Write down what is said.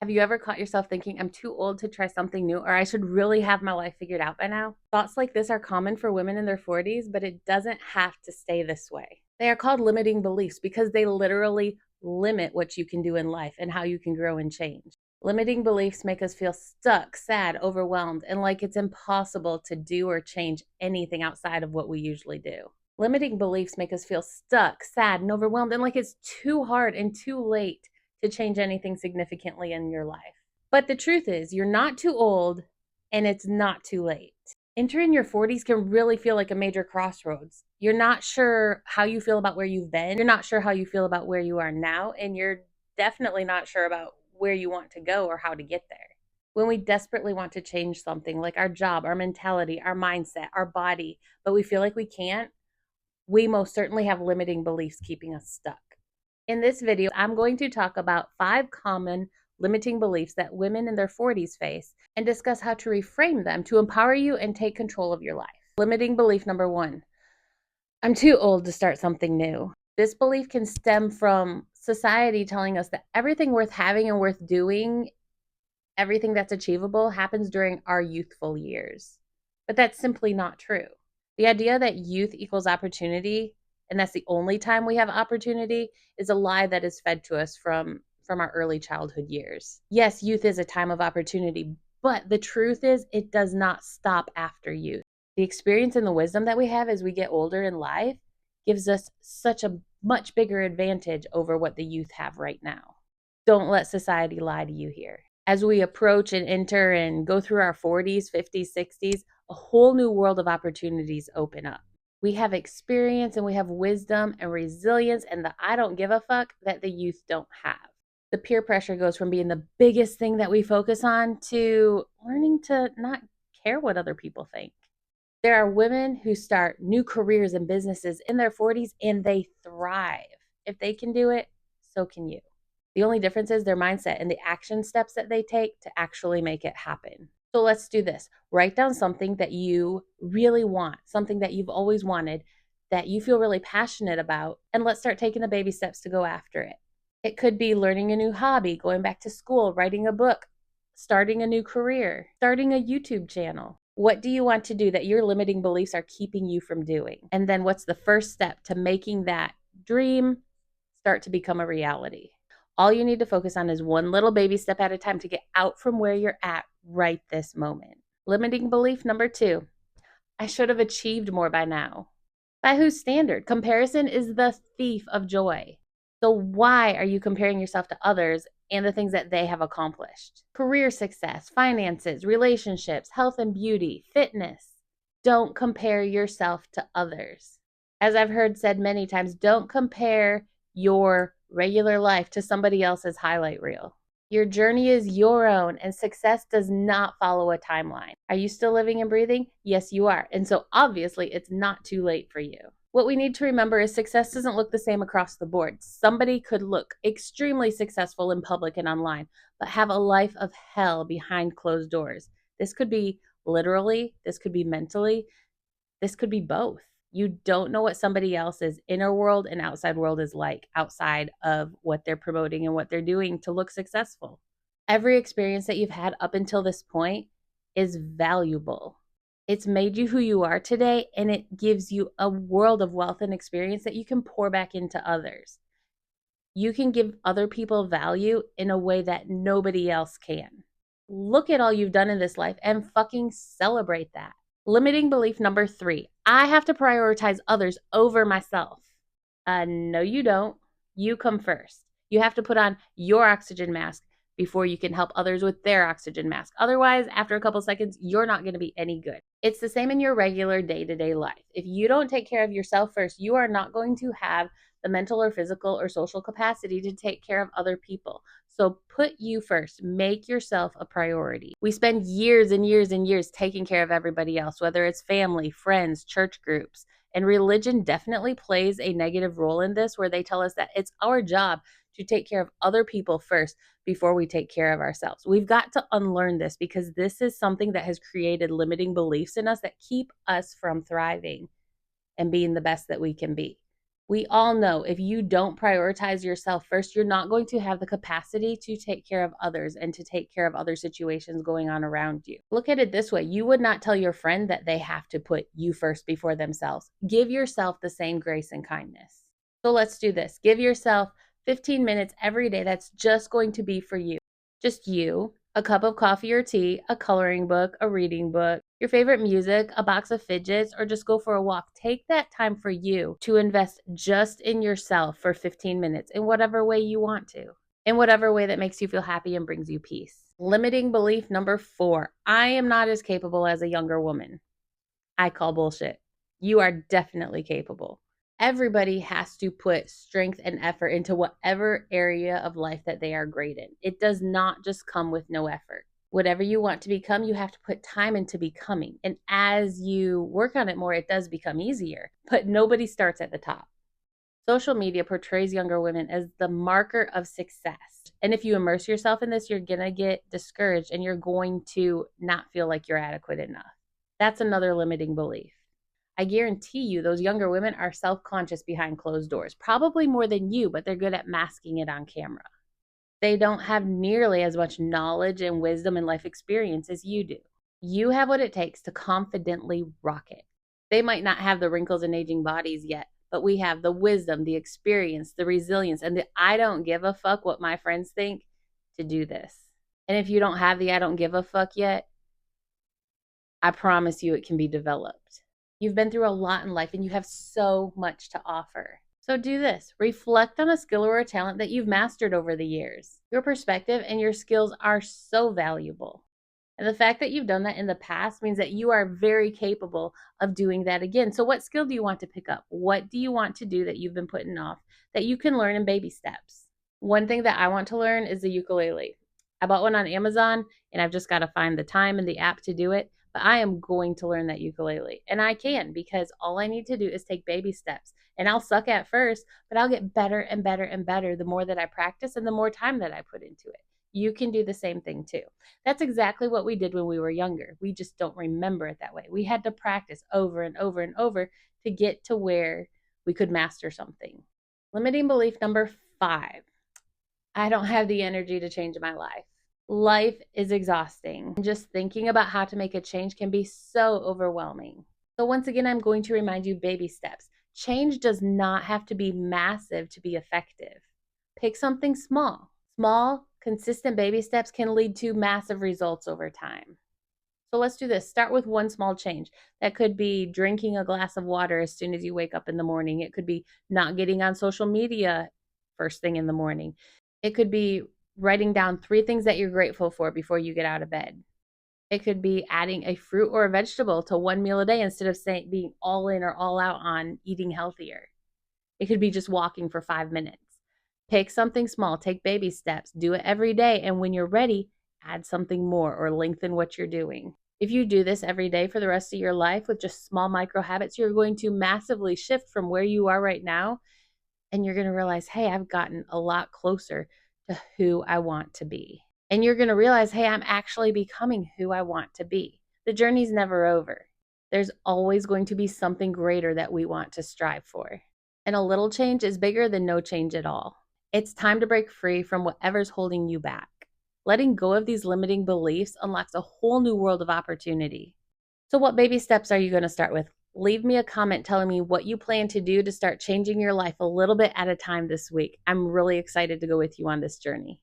Have you ever caught yourself thinking, I'm too old to try something new, or I should really have my life figured out by now? Thoughts like this are common for women in their 40s, but it doesn't have to stay this way. They are called limiting beliefs because they literally limit what you can do in life and how you can grow and change. Limiting beliefs make us feel stuck, sad, overwhelmed, and like it's impossible to do or change anything outside of what we usually do. Limiting beliefs make us feel stuck, sad, and overwhelmed, and like it's too hard and too late to change anything significantly in your life. But the truth is, you're not too old and it's not too late. Entering your 40s can really feel like a major crossroads. You're not sure how you feel about where you've been. You're not sure how you feel about where you are now. And you're definitely not sure about where you want to go or how to get there. When we desperately want to change something like our job, our mentality, our mindset, our body, but we feel like we can't, we most certainly have limiting beliefs keeping us stuck. In this video, I'm going to talk about 5 common limiting beliefs that women in their 40s face and discuss how to reframe them to empower you and take control of your life. Limiting belief number 1, I'm too old to start something new. This belief can stem from society telling us that everything worth having and worth doing, everything that's achievable, happens during our youthful years. But that's simply not true. The idea that youth equals opportunity and that's the only time we have opportunity is a lie that is fed to us from our early childhood years. Yes, youth is a time of opportunity, but the truth is it does not stop after youth. The experience and the wisdom that we have as we get older in life gives us such a much bigger advantage over what the youth have right now. Don't let society lie to you here. As we approach and enter and go through our 40s, 50s, 60s, a whole new world of opportunities open up. We have experience and we have wisdom and resilience and the I don't give a fuck that the youth don't have. The peer pressure goes from being the biggest thing that we focus on to learning to not care what other people think. There are women who start new careers and businesses in their 40s and they thrive. If they can do it, so can you. The only difference is their mindset and the action steps that they take to actually make it happen. So let's do this. Write down something that you really want, something that you've always wanted, that you feel really passionate about, and let's start taking the baby steps to go after it. It could be learning a new hobby, going back to school, writing a book, starting a new career, starting a YouTube channel. What do you want to do that your limiting beliefs are keeping you from doing? And then what's the first step to making that dream start to become a reality? All you need to focus on is one little baby step at a time to get out from where you're at right this moment. Limiting belief number 2, I should have achieved more by now. By whose standard? Comparison is the thief of joy. So why are you comparing yourself to others and the things that they have accomplished? Career success, finances, relationships, health and beauty, fitness. Don't compare yourself to others. As I've heard said many times, don't compare your regular life to somebody else's highlight reel. Your journey is your own, and success does not follow a timeline. Are you still living and breathing? Yes, you are. And so obviously, it's not too late for you. What we need to remember is success doesn't look the same across the board. Somebody could look extremely successful in public and online, but have a life of hell behind closed doors. This could be literally, this could be mentally, this could be both. You don't know what somebody else's inner world and outside world is like outside of what they're promoting and what they're doing to look successful. Every experience that you've had up until this point is valuable. It's made you who you are today, and it gives you a world of wealth and experience that you can pour back into others. You can give other people value in a way that nobody else can. Look at all you've done in this life and fucking celebrate that. Limiting belief number 3, I have to prioritize others over myself. No, you don't. You come first. You have to put on your oxygen mask before you can help others with their oxygen mask. Otherwise, after a couple seconds, you're not going to be any good. It's the same in your regular day-to-day life. If you don't take care of yourself first, you are not going to have the mental or physical or social capacity to take care of other people. So put you first. Make yourself a priority. We spend years and years and years taking care of everybody else, whether it's family, friends, church groups. And religion definitely plays a negative role in this, where they tell us that it's our job to take care of other people first before we take care of ourselves. We've got to unlearn this, because this is something that has created limiting beliefs in us that keep us from thriving and being the best that we can be. We all know if you don't prioritize yourself first, you're not going to have the capacity to take care of others and to take care of other situations going on around you. Look at it this way. You would not tell your friend that they have to put you first before themselves. Give yourself the same grace and kindness. So let's do this. Give yourself 15 minutes every day. That's just going to be for you. Just you, a cup of coffee or tea, a coloring book, a reading book, your favorite music, a box of fidgets, or just go for a walk. Take that time for you to invest just in yourself for 15 minutes in whatever way you want to, in whatever way that makes you feel happy and brings you peace. Limiting belief number 4. I am not as capable as a younger woman. I call bullshit. You are definitely capable. Everybody has to put strength and effort into whatever area of life that they are great in. It does not just come with no effort. Whatever you want to become, you have to put time into becoming. And as you work on it more, it does become easier. But nobody starts at the top. Social media portrays younger women as the marker of success. And if you immerse yourself in this, you're going to get discouraged and you're going to not feel like you're adequate enough. That's another limiting belief. I guarantee you those younger women are self-conscious behind closed doors, probably more than you, but they're good at masking it on camera. They don't have nearly as much knowledge and wisdom and life experience as you do. You have what it takes to confidently rock it. They might not have the wrinkles and aging bodies yet, but we have the wisdom, the experience, the resilience, and the I don't give a fuck what my friends think to do this. And if you don't have the I don't give a fuck yet, I promise you it can be developed. You've been through a lot in life and you have so much to offer. So do this. Reflect on a skill or a talent that you've mastered over the years. Your perspective and your skills are so valuable. And the fact that you've done that in the past means that you are very capable of doing that again. So what skill do you want to pick up? What do you want to do that you've been putting off that you can learn in baby steps? One thing that I want to learn is the ukulele. I bought one on Amazon and I've just got to find the time and the app to do it. But I am going to learn that ukulele. And I can because all I need to do is take baby steps. And I'll suck at first, but I'll get better and better and better the more that I practice and the more time that I put into it. You can do the same thing too. That's exactly what we did when we were younger. We just don't remember it that way. We had to practice over and over and over to get to where we could master something. Limiting belief number 5. I don't have the energy to change my life. Life is exhausting. Just thinking about how to make a change can be so overwhelming. So once again, I'm going to remind you baby steps. Change does not have to be massive to be effective. Pick something small. Small, consistent baby steps can lead to massive results over time. So let's do this. Start with one small change. That could be drinking a glass of water as soon as you wake up in the morning. It could be not getting on social media first thing in the morning. It could be writing down 3 things that you're grateful for before you get out of bed. It could be adding a fruit or a vegetable to one meal a day instead of being all in or all out on eating healthier. It could be just walking for 5 minutes. Pick something small, take baby steps, do it every day, and when you're ready, add something more or lengthen what you're doing. If you do this every day for the rest of your life with just small micro habits, you're going to massively shift from where you are right now, and you're going to realize, hey, I've gotten a lot closer to who I want to be. And you're going to realize, hey, I'm actually becoming who I want to be. The journey's never over. There's always going to be something greater that we want to strive for. And a little change is bigger than no change at all. It's time to break free from whatever's holding you back. Letting go of these limiting beliefs unlocks a whole new world of opportunity. So what baby steps are you going to start with? Leave me a comment telling me what you plan to do to start changing your life a little bit at a time this week. I'm really excited to go with you on this journey.